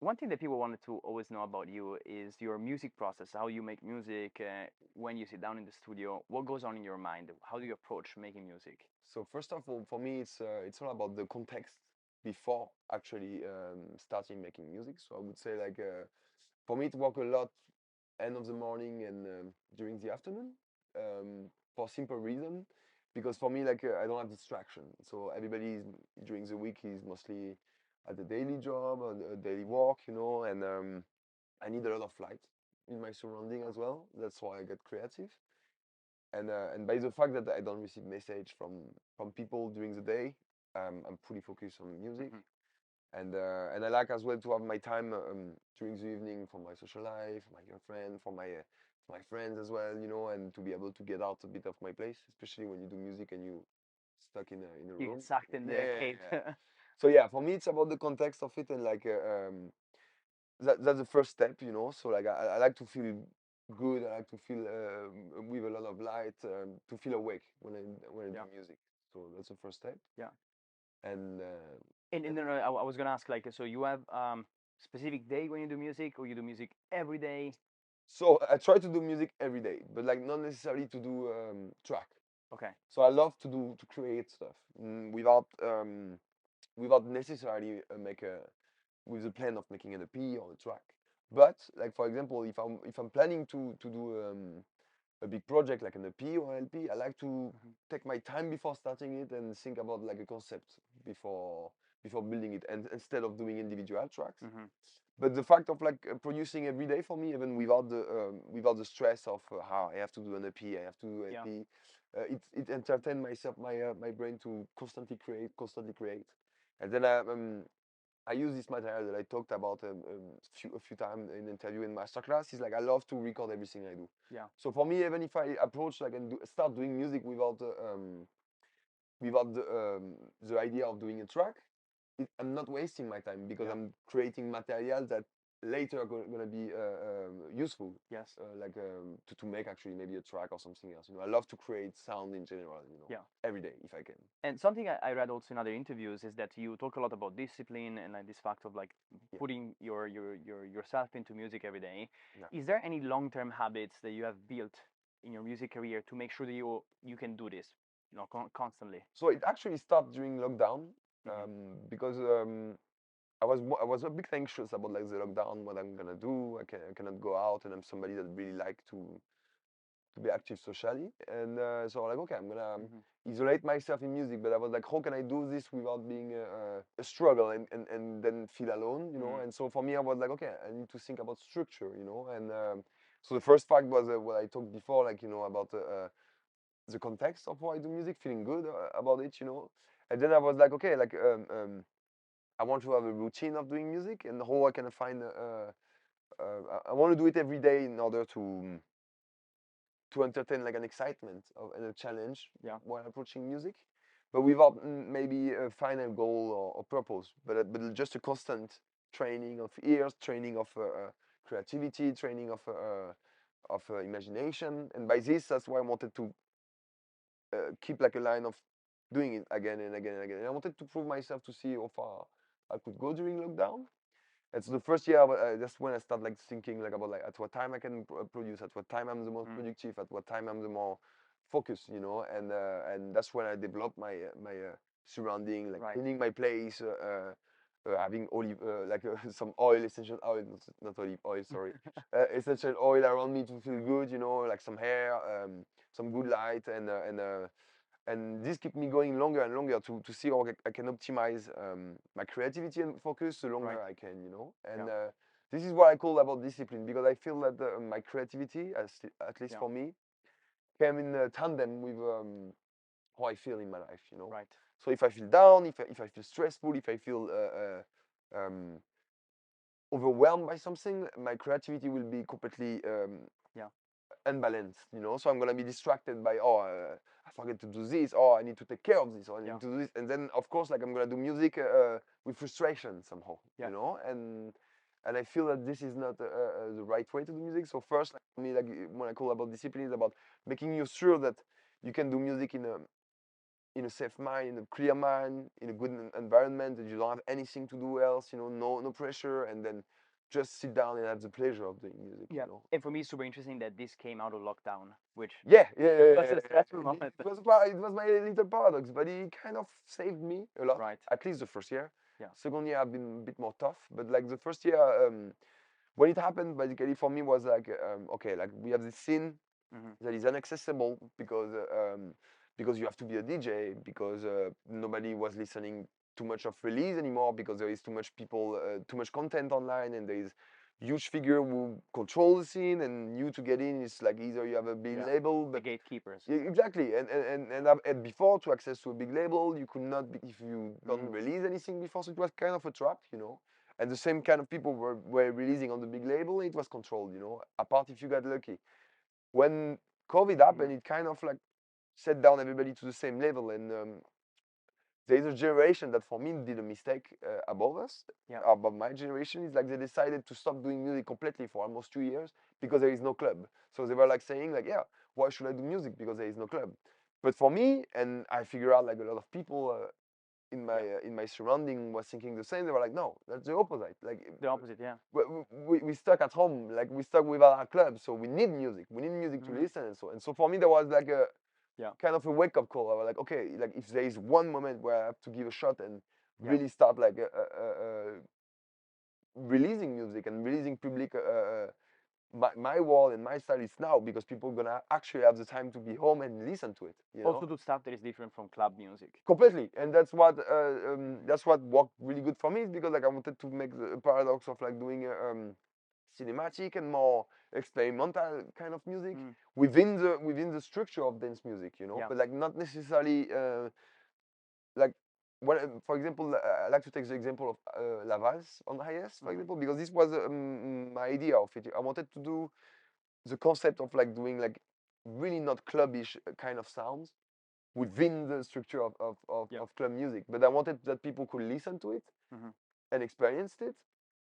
one thing that people wanted to always know about you is your music process, how you make music, when you sit down in the studio, what goes on in your mind, how do you approach making music? So first of all, for me, it's all about the context before actually starting making music. So I would say like for me, it work a lot end of the morning and during the afternoon for simple reason because for me like I don't have distraction. So everybody is, during the week is mostly at the daily job or the daily work, you know, and I need a lot of light in my surrounding as well. That's why I get creative. And by the fact that I don't receive message from people during the day, I'm fully focused on music. Hmm. And I like as well to have my time during the evening for my social life, my girlfriend, for my friends as well, you know, and to be able to get out a bit of my place, especially when you do music and you stuck in a You get room. sucked in Yeah, the yeah, cave. yeah. So yeah, for me it's about the context of it and like that's the first step, you know. So like I like to feel good. I like to feel with a lot of light, to feel awake when I do Yeah, music. So that's the first step. yeah. And And then I was gonna ask, like, so you have specific day when you do music, or you do music every day? so I try to do music every day, but like not necessarily to do track. Okay. So I love to create stuff without necessarily make a with the plan of making an EP or a track. But like for example, if I'm planning to do a big project like an EP or LP, I like to Hmm. take my time before starting it and think about like a concept before before building it, and instead of doing individual tracks. Hmm. But the fact of like producing every day for me, even without the stress of how I have to do an EP, I have to do an Yeah. LP, it entertains myself, my brain to constantly create, and then I use this material that I talked about a few times in interview and masterclass. Is like I love to record everything I do. Yeah. So for me, even if I approach like and start doing music without the idea of doing a track, I'm not wasting my time because Yeah. I'm creating material that later are gonna be useful, Yes. like to make actually maybe a track or something else. You know, I love to create sound in general. You know, Yeah. every day if I can. And something I read also in other interviews is that you talk a lot about discipline and like this fact of like Yeah, putting yourself into music every day. yeah. Is there any long-term habits that you have built in your music career to make sure that you can do this, constantly? So it actually started during lockdown Hmm. because I was a bit anxious about like the lockdown, what I'm gonna do. I cannot go out, and I'm somebody that really like to be active socially. And so like, okay, I'm gonna Hmm. isolate myself in music. But I was like, how can I do this without being a struggle and then feel alone, you know? Hmm. And so for me, I was like, okay, I need to think about structure, you know? And so the first fact was what I talked before, like, you know, about the context of why I do music, feeling good about it, you know? And then I was like, okay, like, I want to have a routine of doing music, and how I can find. I want to do it every day in order to entertain like an excitement of, and a challenge Yeah. while approaching music, but without maybe a final goal or purpose, but just a constant training of ears, training of creativity, training of imagination, and by this, that's why I wanted to keep like a line of doing it again and again and again. And I wanted to prove myself to see how far I could go during lockdown. And so the first year, that's when I start like thinking like about like at what time I can produce, at what time I'm the most Mm. productive, at what time I'm the more focused, you know. And that's when I developed my surrounding, like Right. cleaning my place, having olive like some oil, essential oil, not olive oil, sorry, essential oil around me to feel good, you know, like some hair, some good light, and this kept me going longer and longer to see how I can optimize my creativity and focus the Right. longer I can, you know. And Yeah. this is what I call about discipline because I feel that my creativity, at least Yeah. for me, came in tandem with how I feel in my life, you know. Right. So if I feel down, if I feel stressful, if I feel overwhelmed by something, my creativity will be completely Yeah. unbalanced, you know. So I'm gonna be distracted by I forget to do this, or I need to take care of this, or I Yeah. need to do this, and then of course like I'm gonna do music with frustration somehow, Yeah. you know, and I feel that this is not the right way to do music. So first, like for me, like when I call about discipline, is about making you sure that you can do music in a safe mind, in a clear mind, in a good environment, that you don't have anything to do else, you know, no pressure, and then just sit down and have the pleasure of doing music. Yeah, You know. and for me, it's super interesting that this came out of lockdown, which Yeah, was a stressful moment. It was it was my little paradox, but it kind of saved me a lot. Right. At least the first year. Yeah. Second year I've been a bit more tough, but like the first year, when it happened, basically for me was like, okay, like we have this scene that is inaccessible because you have to be a DJ, because nobody was listening too much of release anymore, because there is too much people, too much content online, and there is huge figure who control the scene, and you to get in is like either you have a big label, the but gatekeepers. yeah, exactly, and before, to access to a big label, you could not be, if you don't release anything before, so it was kind of a trap, you know. And the same kind of people were releasing on the big label, it was controlled, you know, apart if you got lucky. When COVID happened, it kind of like set down everybody to the same level, and there is a generation that for me did a mistake above us, above my generation. Is like they decided to stop doing music completely for almost 2 years because there is no club. So they were like saying like, yeah, why should I do music because there is no club? But for me, and I figure out like a lot of people in my surrounding was thinking the same. They were like, no, that's the opposite. Like the opposite, yeah. We stuck at home, like we stuck without our club, so we need music. We need music to listen, and so for me there was like a kind of a wake up call. I was like, okay, like if there is one moment where I have to give a shot and really start like releasing music and releasing public. My world and my style is now, because people gonna actually have the time to be home and listen to it. You know? Also do stuff that is different from club music. Completely, and that's what worked really good for me, is because like I wanted to make the paradox of like doing cinematic and more experimental kind of music within the structure of dance music, you know, but like not necessarily like when, for example, I like to take the example of La Valse on HoS, for example, because this was my idea of it. I wanted to do the concept of like doing like really not clubbish kind of sounds within the structure of club music, but I wanted that people could listen to it and experience it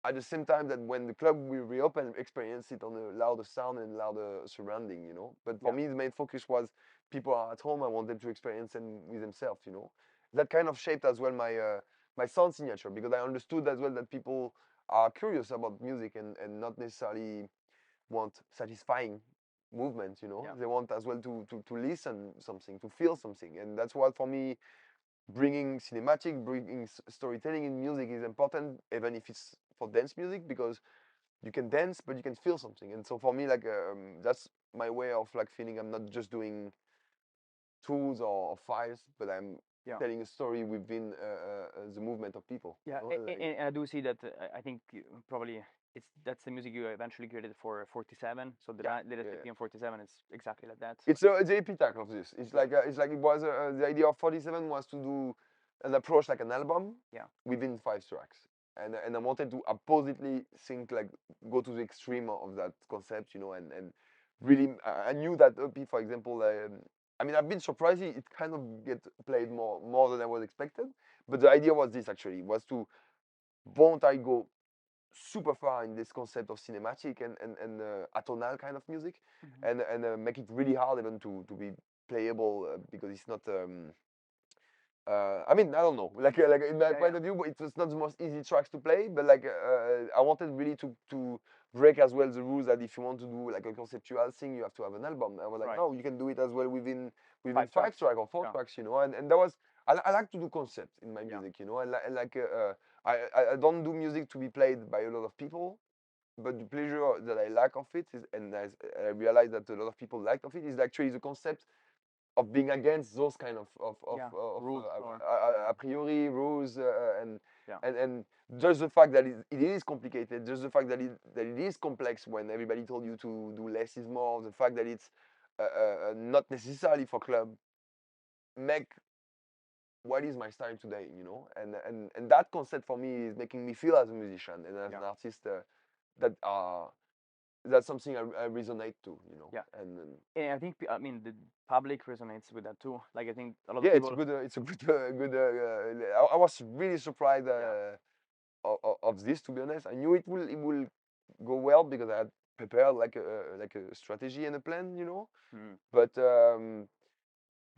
at the same time that when the club will reopen, experience it on a louder sound and louder surrounding, you know. But for me, the main focus was people are at home. I want them to experience them with themselves, you know. That kind of shaped as well my sound signature, because I understood as well that people are curious about music and not necessarily want satisfying movements, you know. They want as well to listen something, to feel something, and that's what for me bringing cinematic, bringing storytelling in music is important, even if it's for dance music, because you can dance, but you can feel something. And so for me, like that's my way of like feeling I'm not just doing tools or files, but I'm telling a story within the movement of people. Yeah, and I do see that. I think probably that's the music you eventually created for 47. So the latest EP on 47 is exactly like that. It's the epitaph of this. It's like it was the idea of 47 was to do an approach like an album within 5 tracks. And I wanted to oppositely think like go to the extreme of that concept, you know, and really I knew that EP, for example, I mean I've been surprised it kind of get played more than I was expected, but the idea was this actually was to won't I go super far in this concept of cinematic and atonal kind of music, and make it really hard even to be playable because it's not. I mean, I don't know. Like in my point of view, it was not the most easy tracks to play, but like I wanted really to break as well the rules that if you want to do like a conceptual thing, you have to have an album. I was like, no, you can do it as well within 5 tracks or 4 tracks, you know. And that was I like to do concept in my music, you know. I like I don't do music to be played by a lot of people, but the pleasure that I like of it is, and I realize that a lot of people like of it, is actually the concept of being against those kind of rules a priori rules and just the fact that it is complicated, just the fact that it is complex when everybody told you to do less is more, the fact that it's not necessarily for club, make what is my style today, you know, and that concept for me is making me feel as a musician and as an artist that that's something I resonate to, you know. And I think I mean the public resonates with that too. Like I think a lot yeah, of people. it's a good I was really surprised of this, to be honest. I knew it will go well because I had prepared like a strategy and a plan, you know.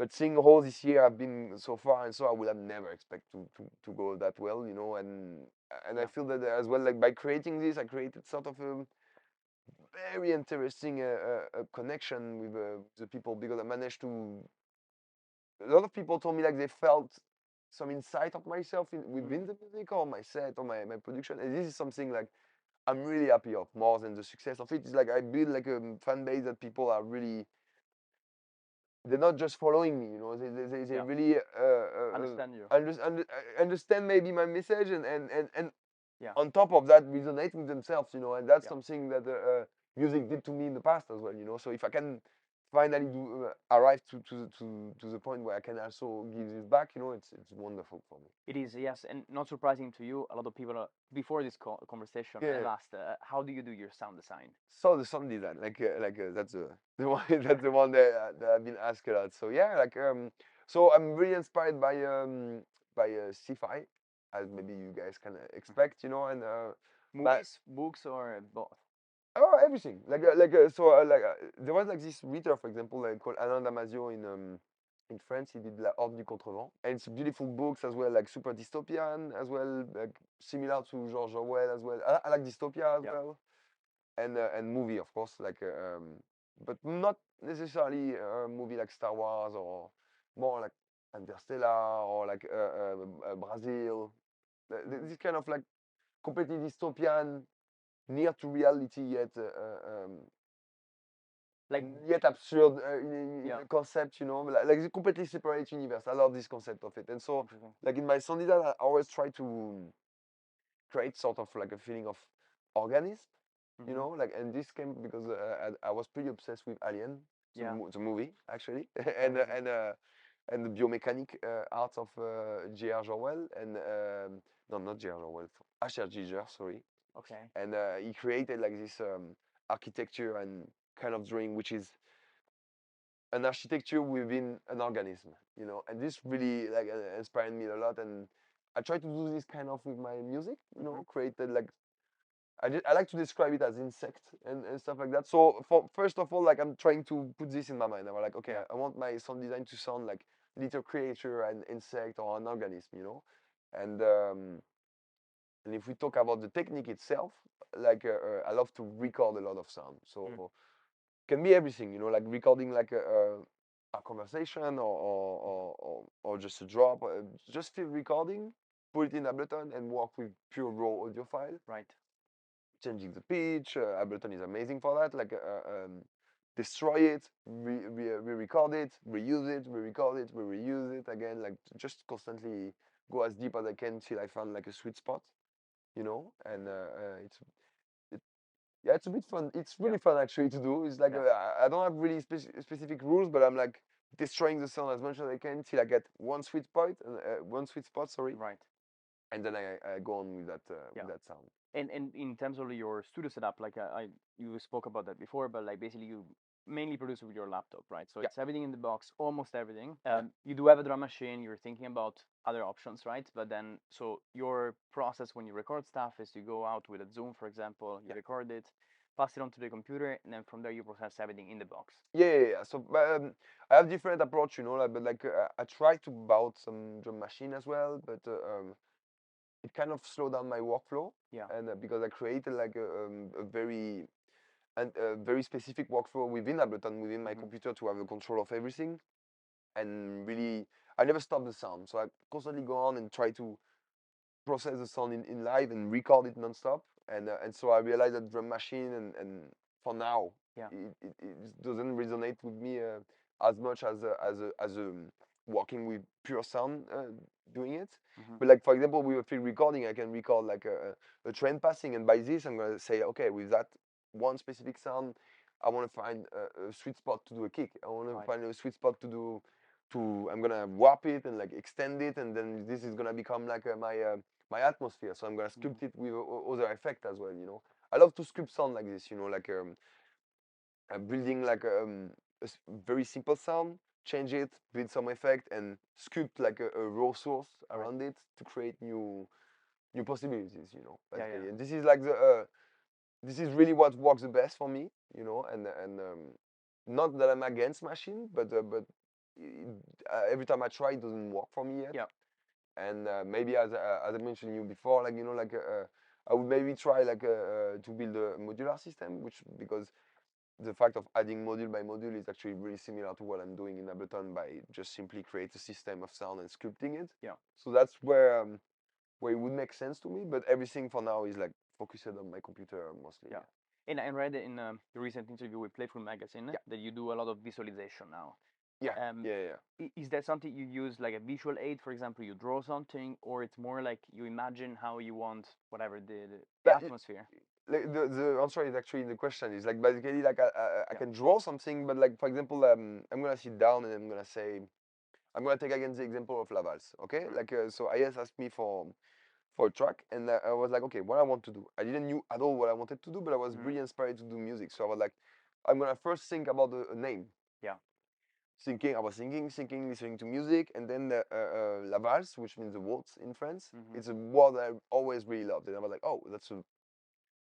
But seeing how this year I've been so far, and so I would have never expect to go that well, you know, and I Yeah. feel that as well, like by creating this, I created sort of a very interesting connection with the people, because I managed to. A lot of people told me like they felt some insight of myself within the music or my set or my production, and this is something like I'm really happy of more than the success of it. It's like I build like a fan base that people are really, they're not just following me, you know, they Yeah. really Understand you. understand maybe my message, and Yeah. on top of that resonate with themselves, you know, and that's Yeah. something that music did to me in the past as well, you know. So if I can finally arrive to the point where I can also give this back, you know, it's wonderful for me. It is, yes, and not surprising to you. A lot of people before this conversation have Yeah. asked, how do you do your sound design? So the sound design, like that's the one that's the one that I've been asked a lot. So yeah, like so I'm really inspired by sci-fi, as maybe you guys can expect, you know, and but Movies, books, or both? oh, everything. So there was like this writer, for example, called Alain Damasio in France. He did La Horde du Contrevent, and it's beautiful books as well, like super dystopian as well, like similar to George Orwell as well. I like dystopia as Yeah. well, and movie, of course, but not necessarily a movie like Star Wars, or more like Interstellar, or like Brazil. This kind of like completely dystopian, near to reality, Like, yet absurd in yeah. a concept, you know, like a completely separate universe. I love this concept of it, and so Interesting. like in my sound design, I always try to create sort of like a feeling of organism, you Mm-hmm. know, like, and this came because I was pretty obsessed with Alien, Yeah. the movie actually, Very good. and the biomechanic art of J.R. Orwell, and no, not J.R. Orwell, H.R. Giger, sorry, Okay. and he created like this architecture and kind of drawing, which is an architecture within an organism, you know, and this really like inspired me a lot, and I try to do this kind of with my music, you Mm-hmm. know, created like I like to describe it as insect and stuff like that. So for first of all, like I'm trying to put this in my mind. I'm like, okay, Yeah. I want my sound design to sound like little creature, an insect, or an organism, you know, and um, and if we talk about the technique itself, like I love to record a lot of sound. Mm. So can be everything, you know, like recording like a conversation, or just a drop, just feel recording, put it in Ableton, and work with pure raw audio file, Right. changing the pitch. Ableton is amazing for that. Like destroy it, re-record it, reuse it, re-record it, reuse it again. Like just constantly go as deep as I can till I find like a sweet spot, you know. And it, yeah, it's a bit fun. It's Yeah. really fun actually to do. It's like Yeah. I don't have really specific rules, but I'm like destroying the sound as much as I can till I get one sweet spot. Sorry, Right. and then I go on Yeah. with that sound. And in terms of your studio setup, like you spoke about that before, but like basically you mainly produce with your laptop, right? So Yeah, it's everything in the box, almost everything. yeah, You do have a drum machine. You're thinking about other options, right? But then, so your process when you record stuff is you go out with a Zoom, for example, you yeah. record it, pass it onto the computer, and then from there you process everything in the box. Yeah. So I have different approach, you know, like, but like I try to bout some drum machine as well, but it kind of slowed down my workflow, Yeah. and because I created like a very specific workflow within Ableton, within my Mm-hmm. computer, to have a control of everything, and really I never stop the sound, so I constantly go on and try to process the sound in live and record it non-stop, and so I realized that drum machine, and for now Yeah. it doesn't resonate with me as much as working with pure sound doing it. Mm-hmm. But like for example, with a field recording, I can record like a train passing, and by this I'm gonna say, okay, with that one specific sound, I want to find a sweet spot to do a kick. I want to Right. find a sweet spot to do to I'm gonna warp it and like extend it, and then this is gonna become like my atmosphere. So I'm gonna Mm-hmm. sculpt it with other effect as well. You know, I love to sculpt sound like this. You know, like building like very simple sound, change it, build some effect, and sculpt like a raw source Right. around it to create new possibilities. You know, Yeah. Yeah. basically, and this is like this is really what works the best for me. You know, and not that I'm against machine, but every time I try, it doesn't work for me yet. Yeah. And maybe as I mentioned you before, like I would maybe try to build a modular system, which because the fact of adding module by module is actually really similar to what I'm doing in Ableton by just simply create a system of sound and scripting it. Yeah. So that's where it would make sense to me. But everything for now is like focused on my computer mostly. Yeah. And I read in the recent interview with Playful Magazine that you do a lot of visualization now. Yeah. Yeah. Is that something you use like a visual aid, for example, you draw something, or it's more like you imagine how you want whatever the atmosphere? Like the answer is actually the question is like basically like I Yeah. can draw something, but like for example, I'm gonna sit down and I'm gonna say, I'm gonna take again the example of Lavals, okay? Like so IS asked me for a track, and I was like, okay, what I want to do. I didn't knew at all what I wanted to do, but I was really inspired to do music. So I was like, I'm gonna first think about a name. Yeah. I was thinking, listening to music, and then La Valse, which means the waltz in France. It's a word that I always really loved, and I was like, oh, that's a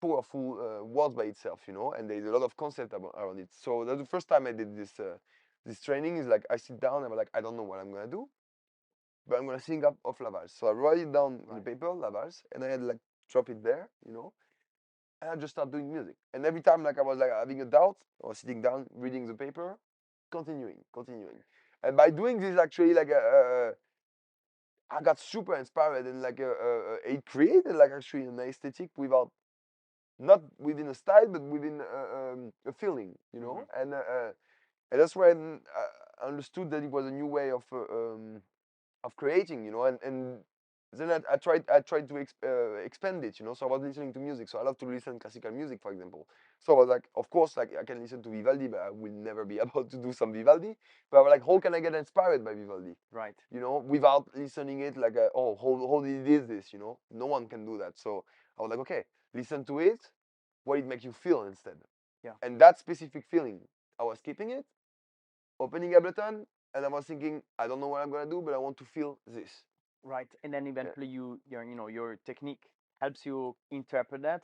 powerful word by itself, you know. And there's a lot of concept around it. So that's the first time I did this training. Is like I sit down and I'm like, I don't know what I'm gonna do, but I'm gonna think up of La Valse. So I write it down in the paper, La Valse, and I had like drop it there, you know. And I just start doing music. And every time like I was like having a doubt, I was sitting down, reading the paper, continuing. And by doing this, actually, like I got super inspired and like it created like actually an aesthetic without not within a style, but within a feeling, you know. And that's when I understood that it was a new way of creating, you know. And then I tried to expand it, you know. So I was listening to music. So I love to listen classical music, for example. So I was like, of course, like I can listen to Vivaldi, but I will never be able to do some Vivaldi. But I was like, how can I get inspired by Vivaldi? Right. You know, without listening it like, oh, how did he do this? You know, no one can do that. So I was like, okay, listen to it. What it makes you feel instead. Yeah. And that specific feeling, I was keeping it, opening Ableton, and I was thinking, I don't know what I'm gonna do, but I want to feel this. Right. And then eventually your technique helps you interpret that.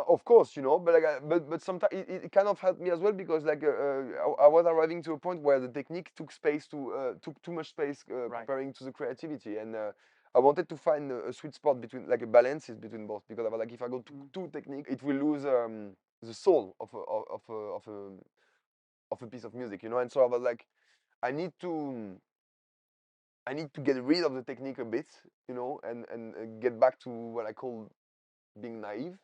Of course, you know, but like, but sometimes it kind of helped me as well because like I was arriving to a point where the technique took too much space comparing to the creativity, and I wanted to find a sweet spot between like a balance is between both because I was like if I go too technique, it will lose the soul of a piece of music, you know. And so I was like, I need to get rid of the technique a bit, you know, and get back to what I call being naive.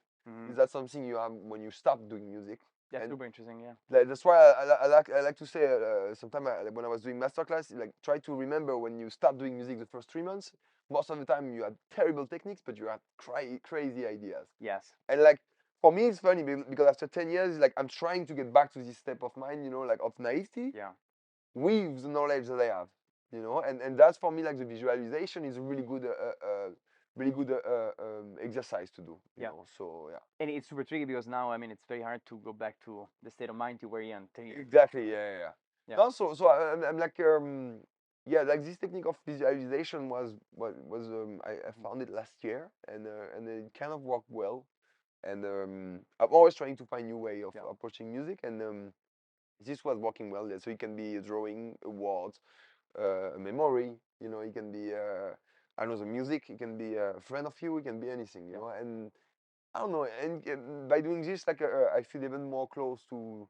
Is that something you have when you start doing music? That's super interesting, yeah. That's why I like to say sometimes when I was doing masterclass, like try to remember when you start doing music the first 3 months, most of the time you had terrible techniques, but you had crazy ideas. Yes. And like for me, it's funny because after 10 years, like I'm trying to get back to this step of mind, you know, like of naivety. Yeah. With the knowledge that I have, you know, and that's for me like the visualization is a really good exercise to do, you know. So yeah. And it's super tricky because now, I mean, it's very hard to go back to the state of mind you were in 10 years. Exactly. Yeah. No, so I'm like yeah, like this technique of visualization was I found it last year, and it kind of worked well, and I'm always trying to find new way of approaching music, and this was working well. So it can be a drawing, a word, a memory, you know. It can be I don't know, the music. It can be a friend of you. It can be anything, you know. And I don't know. And by doing this, like I feel even more close to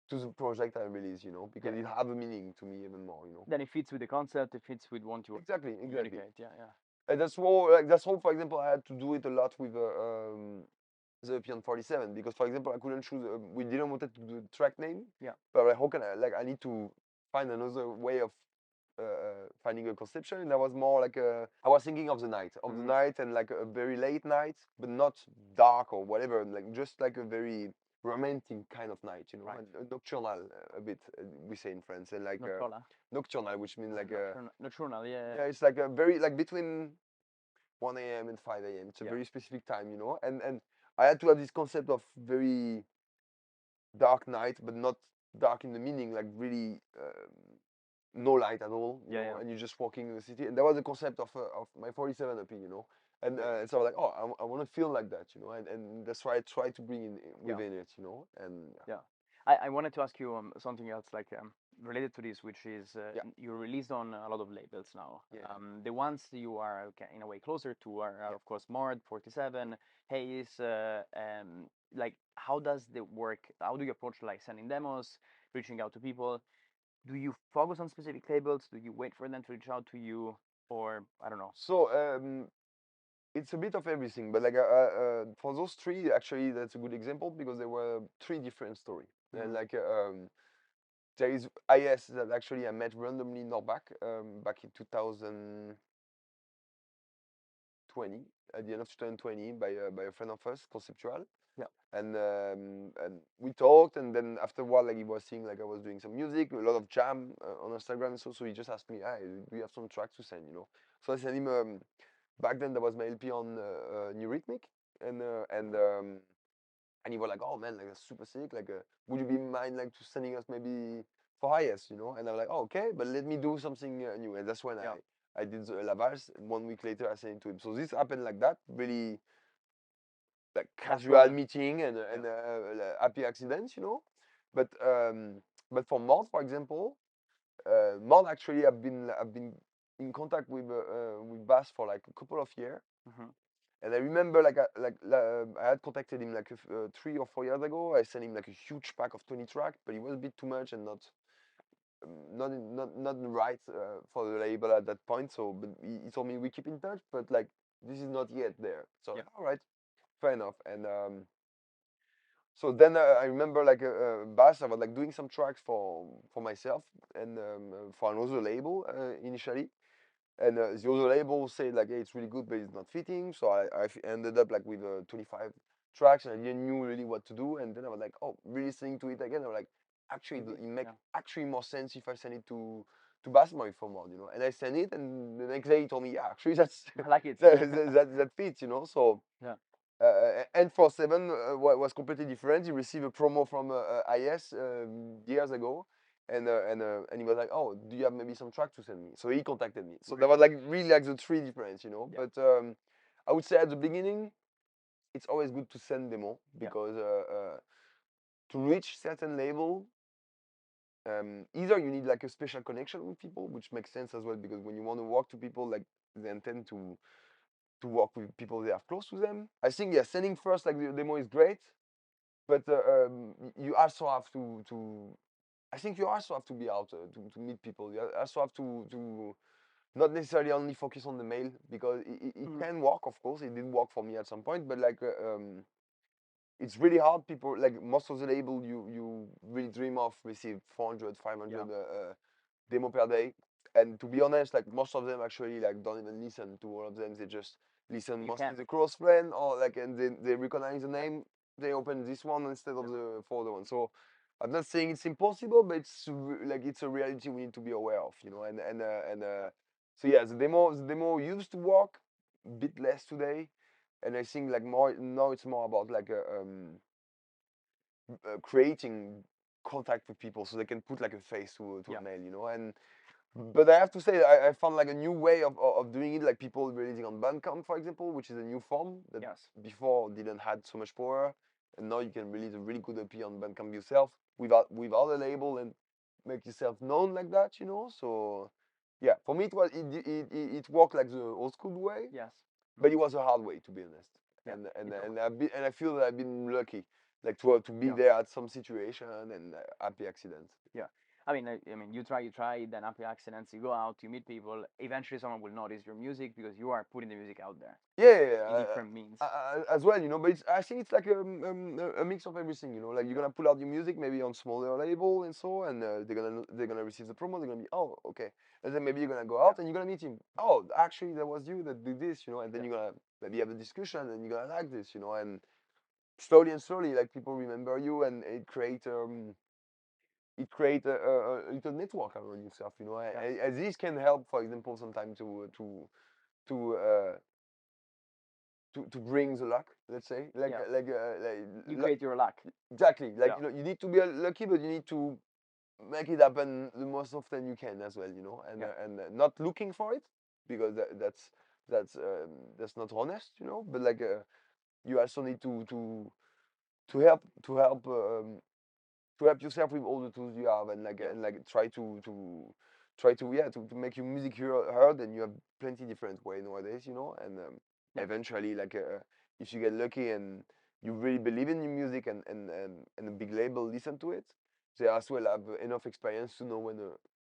the project I release, you know, because it have a meaning to me even more, you know. Then it fits with the concept. It fits with what you Exactly. communicate. Yeah. And that's why, like that's why, for example, I had to do it a lot with the Pian 47 because, for example, I couldn't choose. We didn't want to do the track name. Yeah. But like, how can I? Like, I need to find another way of finding a conception, and that was more like I was thinking of the night, and like a very late night, but not dark or whatever, like just like a very romantic kind of night, you know, a nocturnal a bit we say in France, and like nocturnal, which means like nocturnal, yeah. Yeah, it's like a very like between 1 a.m. and 5 a.m. It's a very specific time, you know, and I had to have this concept of very dark night, but not dark in the meaning, like really no light at all, you know, and you're just walking in the city. And that was the concept of my 47 EP, you know. And so I was like, oh, I want to feel like that, you know, and that's why I try to bring in within it, you know. And I wanted to ask you something else, like related to this, which is Yeah, you're released on a lot of labels now. yeah, The ones you are in a way closer to are yeah. of course Mord, 47, Hayes. Like, how does the work? How do you approach like sending demos, reaching out to people? Do you focus on specific labels? Do you wait for them to reach out to you, or I don't know? So it's a bit of everything, but like for those three, actually, that's a good example because there were three different stories. And Mm-hmm. like there is IS that actually I met randomly in Norbach back in 2020, at the end of 2020, by a friend of us, Conceptual. Yeah. And we talked, and then after a while, like he was seeing like I was doing some music, a lot of jam on Instagram, so he just asked me, "Hey, do you have some tracks to send?" So I sent him. Back then, there was my LP on New Rhythmic, and uh, and um, and he was like, "Oh man, like that's super sick. Like, would you be mind like to sending us maybe for IS? And I was like, "Oh, okay, but let me do something new." And that's when Yeah. I did the La Valse. And 1 week later, I sent it to him. So this happened like that, really like That's casual cool. meeting Yeah. and happy accidents. But for Mord, for example, Mord actually I've been in contact with Bass for like a couple of years. Mm-hmm. And I remember, I had contacted him like 3 or 4 years ago. I sent him like a huge pack of 20 tracks, but it was a bit too much and not right for the label at that point. So, but he told me we keep in touch, but like this is not yet there. So, Yeah. like, all right, fair enough. And so then I remember like Bass, I was like doing some tracks for myself and for another label initially. And the other label said like, hey, it's really good, but it's not fitting. So ended up like with 25 tracks, and I didn't knew really what to do. And then I was like, oh, really listening to it again. I was like, actually, Maybe. it make Yeah. actually more sense if I send it to Basma for more. And I sent it, and the next day he told me, yeah, actually that's I like it. that fits. So Yeah. and for seven was completely different. He received a promo from IS years ago, and he was like, "Oh, do you have maybe some track to send me?" So he contacted me. So that Really was cool. like really like the three difference. Yeah. But I would say at the beginning, it's always good to send demo Yeah. because to reach certain level, either you need like a special connection with people, which makes sense as well because when you want to work to people, like they intend to work with people they are close to them. I think yeah, sending first like the demo is great, but you also have to. I think you also have to be out to meet people. You also have to not necessarily only focus on the mail because it Mm-hmm. can work. Of course, it did work for me at some point, but like it's really hard. People like most of the label you really dream of receive 400, 500 Yeah. demo per day. And to be honest, like most of them actually like don't even listen to all of them. They just listen You mostly can. the close friend or like and they recognize the name. They open this one instead of Yeah. the for the one. So I'm not saying it's impossible, but like it's a reality we need to be aware of. So yeah, the demo used to work a bit less today, and I think like more now it's more about like creating contact with people so they can put like a face to Yeah. a mail. And but I have to say I found like a new way of doing it, like people releasing on Bandcamp, for example, which is a new form that Yes. before didn't had so much power, and now you can release a really good EP on Bandcamp yourself without a label and make yourself known like that. So yeah, for me it worked like the old school way, Yes. but Mm-hmm. it was a hard way to be honest. Yeah. And and It's and always. I feel that I've been lucky, like to be Yeah. there at some situation and happy accidents. Yeah. I mean, you try, then after accidents, you go out, you meet people. Eventually, someone will notice your music because you are putting the music out there Yeah, yeah, in different means. as well. But I think it's like a mix of everything. Like you're Yeah. gonna pull out your music maybe on smaller label and so, and they're gonna receive the promo. They're gonna be, oh, okay, and then maybe you're gonna go Yeah. out and you're gonna meet him. Oh, actually, that was you that did this. And then Yeah. you're gonna maybe have a discussion and you're gonna like this. And slowly and slowly, like people remember you, and it create a little network around yourself. Yeah. And this can help, for example, sometimes to uh, to bring the luck, let's say, Yeah. like You create your luck. exactly. Like Yeah. you need to be lucky, but you need to make it happen the most often you can as well. And Yeah. not looking for it because that's not honest. But like you also need to help to help yourself with all the tools you have, and like try to make your music heard, and you have plenty different way nowadays, you know, and eventually if you get lucky and you really believe in your music, and a big label listen to it, they as well have enough experience to know when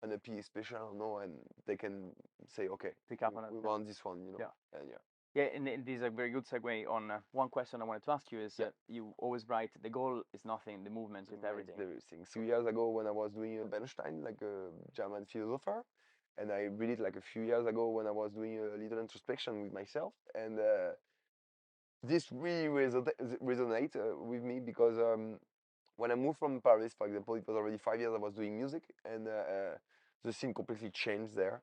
an EP is special or no, and they can say, okay, pick up on it. we want this one, you know. Yeah. And Yeah, and this is a very good segue on one question I wanted to ask you is you always write the goal is nothing, the movement is everything. everything. 2 years ago, when I was doing a Bernstein, like a German philosopher, and I read it like a few years ago when I was doing a little introspection with myself, and this really resonate with me, because when I moved from Paris, for example, it was already 5 years I was doing music, and the scene completely changed there.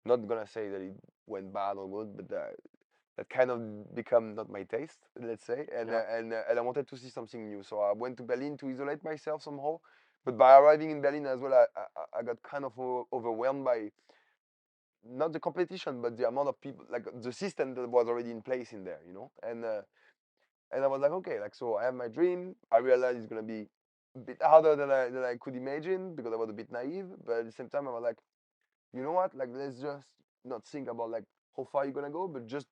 Not gonna say that it went bad or good, but that kind of become not my taste, let's say, and I wanted to see something new. So I went to Berlin to isolate myself somehow. But by arriving in Berlin as well, I got kind of overwhelmed by not the competition, but the amount of people, like the system that was already in place in there, you know. And I was like, okay, like, so I have my dream. I realized it's gonna be a bit harder than I could imagine, because I was a bit naive. But at the same time, I was like, you know what? Like, let's just not think about like how far you're gonna go, but just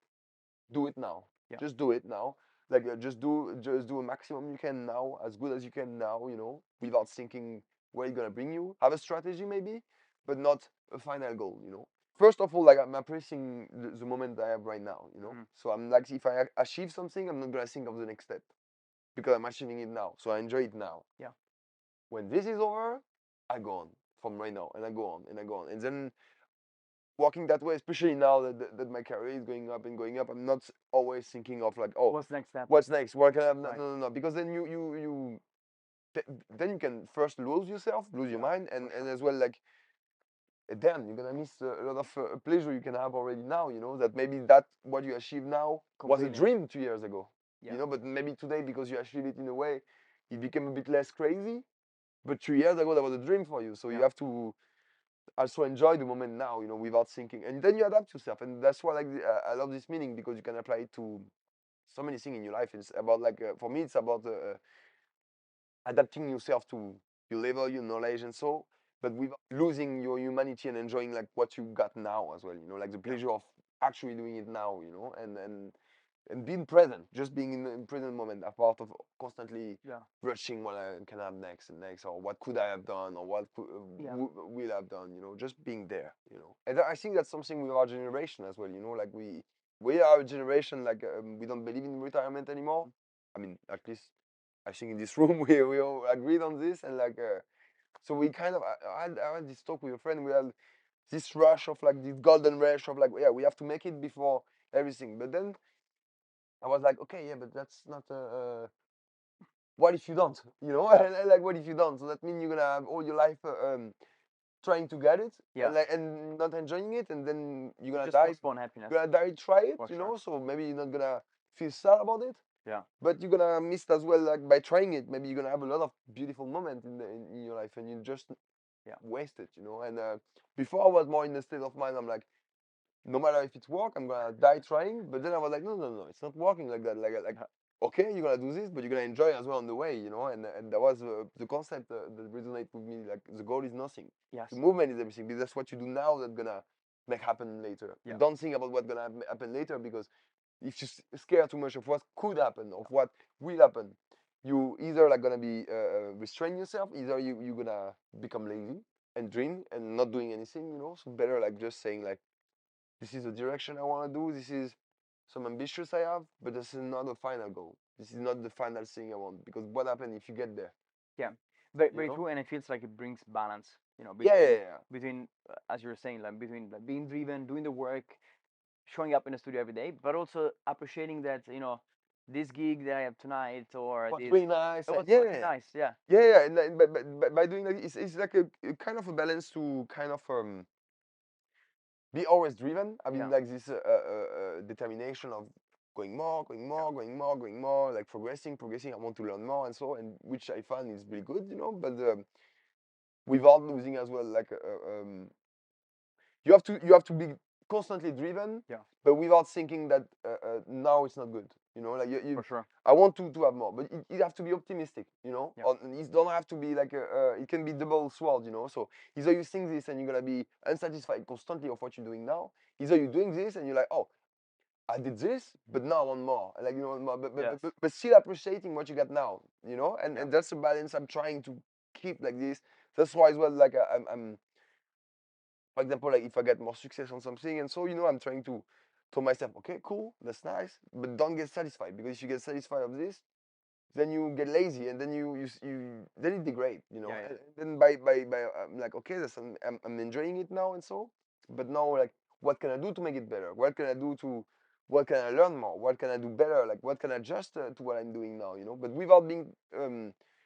do it now. Yeah. Just do it now. Like, just do a maximum you can now, as good as you can now, you know, without thinking where it's gonna bring you. Have a strategy maybe, but not a final goal, you know. First of all, like, I'm appreciating the moment I have right now, you know. So I'm like, if I achieve something, I'm not gonna think of the next step, because I'm achieving it now. So I enjoy it now. Yeah. When this is over, I go on from right now, and I go on and I go on, and then walking that way, especially now that my career is going up and going up, I'm not always thinking of like, oh, what's next step? What's next? What can I have? No, Right. no, because then then you can first lose yourself, lose your mind, and as well, like, then you're gonna miss a lot of pleasure you can have already now. You know, that maybe that what you achieve now was a Completely. dream 2 years ago. Yeah. You know, but maybe today, because you achieved it in a way, it became a bit less crazy. But 3 years ago, that was a dream for you. So you have to also enjoy the moment now, you know, without thinking, and then you adapt yourself. And that's why, like, I love this meaning, because you can apply it to so many things in your life. It's about, like, for me, it's about adapting yourself to your level, your knowledge, and so, but without losing your humanity, and enjoying like what you got now as well, you know, like the pleasure of actually doing it now, you know, and being present, just being in the present moment, apart of constantly rushing what I can have next and next, or what could I have done, or what will have done, you know, just being there, you know. And I think that's something with our generation as well, you know, like we are a generation, like, we don't believe in retirement anymore. I mean, at least I think in this room we all agreed on this, and like, so we kind of, I had this talk with a friend. We had this rush of, like, this golden rush of, like, yeah, we have to make it before everything. But then I was like, okay, yeah, but that's not what if you don't, you know? And like, what if you don't? So that means you're gonna have all your life trying to get it, and not enjoying it, and then you're gonna Just die. postpone happiness. You're gonna die, try it, For you know. sure. So maybe you're not gonna feel sad about it. Yeah. But you're gonna miss as well, like, by trying it. Maybe you're gonna have a lot of beautiful moments in your life, and you just waste it, you know. And before I was more in the state of mind, I'm like, no matter if it's work, I'm gonna die trying. But then I was like, no, no, no, it's not working like that. Like, okay, you're gonna do this, but you're gonna enjoy as well on the way, you know. And that was the concept that resonated with me. Like, the goal is nothing. Yes. The movement is everything, because that's what you do now that's gonna make happen later. Yeah. Don't think about what's gonna happen later, because if you scare too much of what could happen, of what will happen, you either like gonna be restrain yourself, either you're gonna become lazy and dream and not doing anything, you know. So better, like, just saying, like, this is the direction I want to do, this is some ambitious I have, but this is not the final goal, this is not the final thing I want, because what happens if you get there? Yeah, very true, and it feels like it brings balance, you know, between as you were saying, like, between, like, being driven, doing the work, showing up in the studio every day, but also appreciating that, you know, this gig that I have tonight, or What's this, really nice, it was nice, and but by doing that, it's like a kind of a balance to kind of be always driven. I mean, like, this determination of going more, going more, going more, going more, like, progressing. I want to learn more, and so, and which I find is really good, you know. But without losing as well, like, you have to be constantly driven, but without thinking that now it's not good. You know, like For sure. I want to have more, but it have to be optimistic. You know, Yeah. or it don't have to be like it can be double sword. You know, so either you think this and you're gonna be unsatisfied constantly of what you're doing now. Either you're doing this and you're like, oh, I did this, but now I want more. Like, you know, more, Yes. but still appreciating what you got now, you know, Yeah. and that's a balance I'm trying to keep like this. That's why as well, like I'm for example, like if I get more success on something, and so you know, I'm trying to tell myself, okay, cool, that's nice, but don't get satisfied, because if you get satisfied of this, then you get lazy, and then you then it degrade, you know. Yeah. Yeah. And then by I'm like, okay, that's I'm enjoying it now, and so, but now like, what can I do to make it better? What can I do to what can I learn more? What can I do better? Like, what can I adjust to what I'm doing now, you know? But without being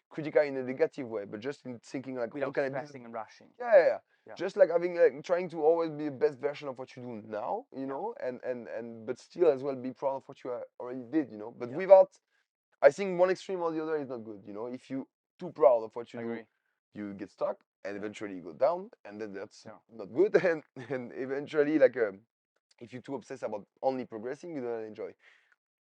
critical in a negative way, but just in thinking like, how Without can I be? stressing and rushing. Yeah, yeah, yeah. Yeah. Just like having like trying to always be the best version of what you do now, you Yeah. know, and but still as well be proud of what you already did, you know. But Yeah. without, I think one extreme or the other is not good, you know. If you too proud of what you I do, agree. you get stuck and Yeah. eventually you go down, and then that's Yeah. not good. And eventually, like, if you're too obsessed about only progressing, you don't enjoy.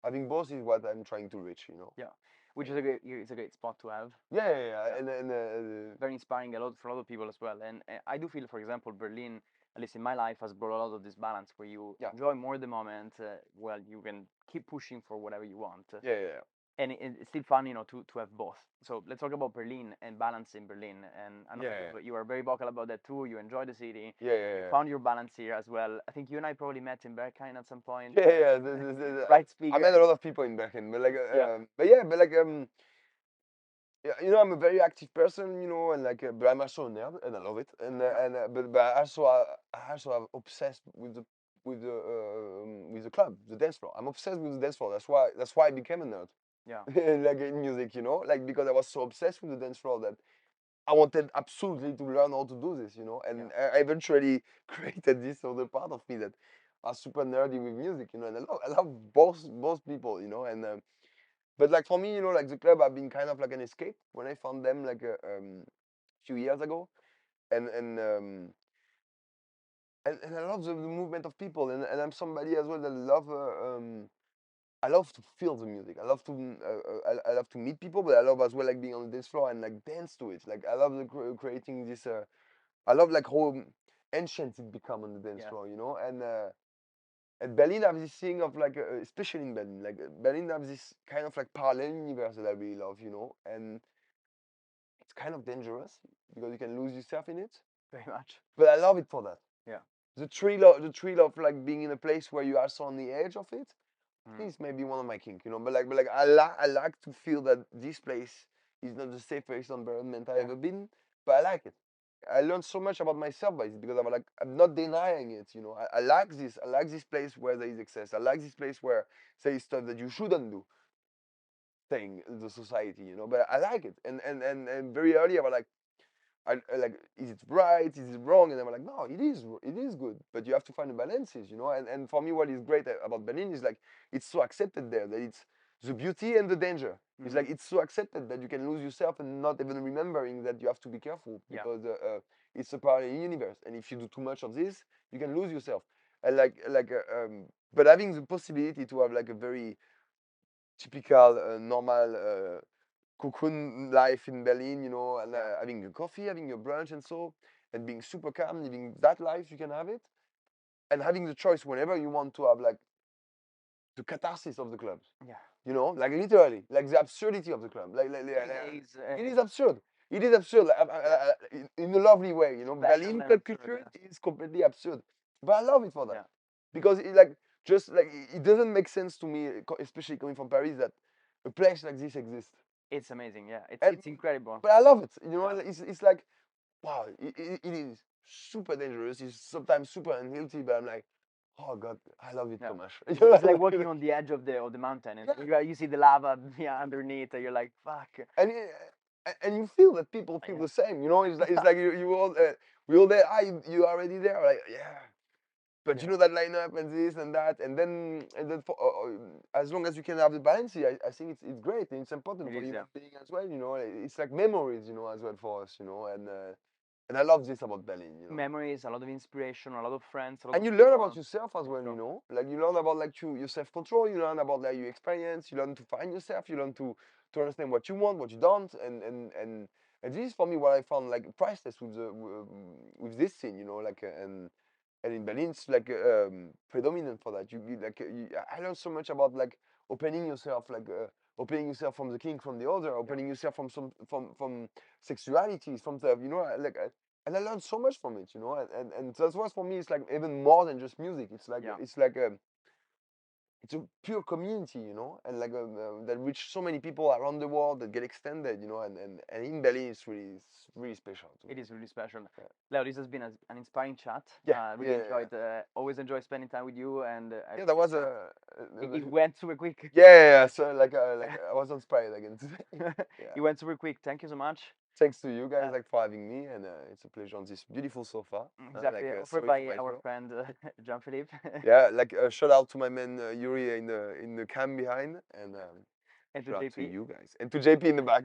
Having both is what I'm trying to reach, you know. Yeah. Which is a great, it's a great spot to have. Yeah, yeah, yeah. Yeah. And Very inspiring a lot for a lot of people as well. And I do feel, for example, Berlin, at least in my life, has brought a lot of this balance where you yeah, enjoy more the moment. Well, you can keep pushing for whatever you want. yeah, yeah, And it's still fun, you know, to have both. So let's talk about Berlin and balance in Berlin. And I know yeah, yeah, you are very vocal about that too. You enjoy the city. yeah, yeah, You yeah. found your balance here as well. I think you and I probably met in Berghain at some point. Yeah, yeah. Right I speaker. met a lot of people in Berlin, but like, Yeah. but yeah, but like, yeah, you know, I'm a very active person, you know, and like, but I'm also a nerd, and I love it, Yeah. but I also have obsessed with the club, the dance floor. I'm obsessed with the dance floor. That's why I became a nerd, Yeah. like in music, you know, like because I was so obsessed with the dance floor that I wanted absolutely to learn how to do this, you know, Yeah. and I eventually created this other part of me that are super nerdy with music, you know, and I love both people, you know, and but like for me, you know, like the club have been kind of like an escape when I found them like a few years ago, and and um, and I love the movement of people, and I'm somebody as well that I love to feel the music. I love to I love to meet people, but I love as well like being on the dance floor and like dance to it. Like I love the creating this. I love like how ancient it become on the dance Yes. floor, you know, and Berlin have this thing of like, especially in Berlin, like Berlin have this kind of like parallel universe that I really love, you know, and it's kind of dangerous because you can lose yourself in it. Very much. But I love it for that. Yeah. The thrill of like being in a place where you are so on the edge of it. I think it's maybe one of my kink, you know. But like I like to feel that this place is not the safest environment I've Yeah. ever been, but I like it. I learned so much about myself by it because I'm not denying it, you know. I like this. I like this place where there is excess. I like this place where there is stuff that you shouldn't do, thing in the society, you know. But I like it. And very early I was like, I like, is it right? Is it wrong? And I'm like, no, it is good, but you have to find the balances, you know. And for me, what is great about Berlin is like it's so accepted there that it's the beauty and the danger. It's like it's so accepted that you can lose yourself and not even remembering that you have to be careful Yeah. because it's a parallel universe, and if you do too much of this, you can lose yourself. And but having the possibility to have like a very typical, normal cocoon life in Berlin, you know, and Yeah. having your coffee, having your brunch, and so, and being super calm, living that life, you can have it, and having the choice whenever you want to have like the catharsis of the clubs, Yeah. you know, like literally, like the absurdity of the club, Days. it is absurd. It is absurd, like, Yeah. in a lovely way, you know. Special Berlin and club absurd. culture is completely absurd, but I love it for that Yeah. because it like just like it doesn't make sense to me, especially coming from Paris, that a place like this exists. It's amazing. Yeah. And It's incredible. but I love it. You know, Yeah. it's like wow, it is super dangerous. It's sometimes super unhealthy, but I'm like, oh God, I love it Yeah. so much. It's like walking on the edge of the mountain, and Yeah. you see the lava, yeah, underneath, and you're like, fuck. And you feel that people feel Yeah. the same. You know, it's like you all we all there. Ah, you already there. Like yeah. But you Yeah. know that lineup and this and that, and then for, as long as you can have the balance, I think it's great, and it's important It for is. Yeah. human being as well. You know, it's like memories, you know, as well for us, you know, And I love this about Berlin, you know. Memories, a lot of inspiration, a lot of friends, a lot And of you learn people. about yourself as well, Sure. you know. Like you learn about like your self-control, you learn about like your experience, you learn to find yourself, you learn to understand what you want, what you don't, and this is for me what I found like priceless with the with this scene, you know, like and in Berlin it's like predominant for that. I learned so much about like opening yourself, like opening yourself from the king, from the other, opening yourself from some from sexualities, from the, you know, and I learned so much from it, you know, and that was for me. It's like even more than just music. Yeah. It's like it's a pure community, you know, and like that reach so many people around the world that get extended, you know, and in Berlin it's really special to me. It is really special. Yeah. Leo, this has been an inspiring chat. Yeah, Really enjoyed, always enjoy spending time with you, and yeah, that was it went super quick. yeah. So like I was inspired again today. Yeah. It went super quick. Thank you so much. Thanks to you guys like for having me, and it's a pleasure on this beautiful sofa. Exactly, Like offered sorry for by my our throat. friend Jean-Philippe. Yeah, like shout out to my man Yuri in the cam behind, and And to shout out to JP. you guys and to JP in the back.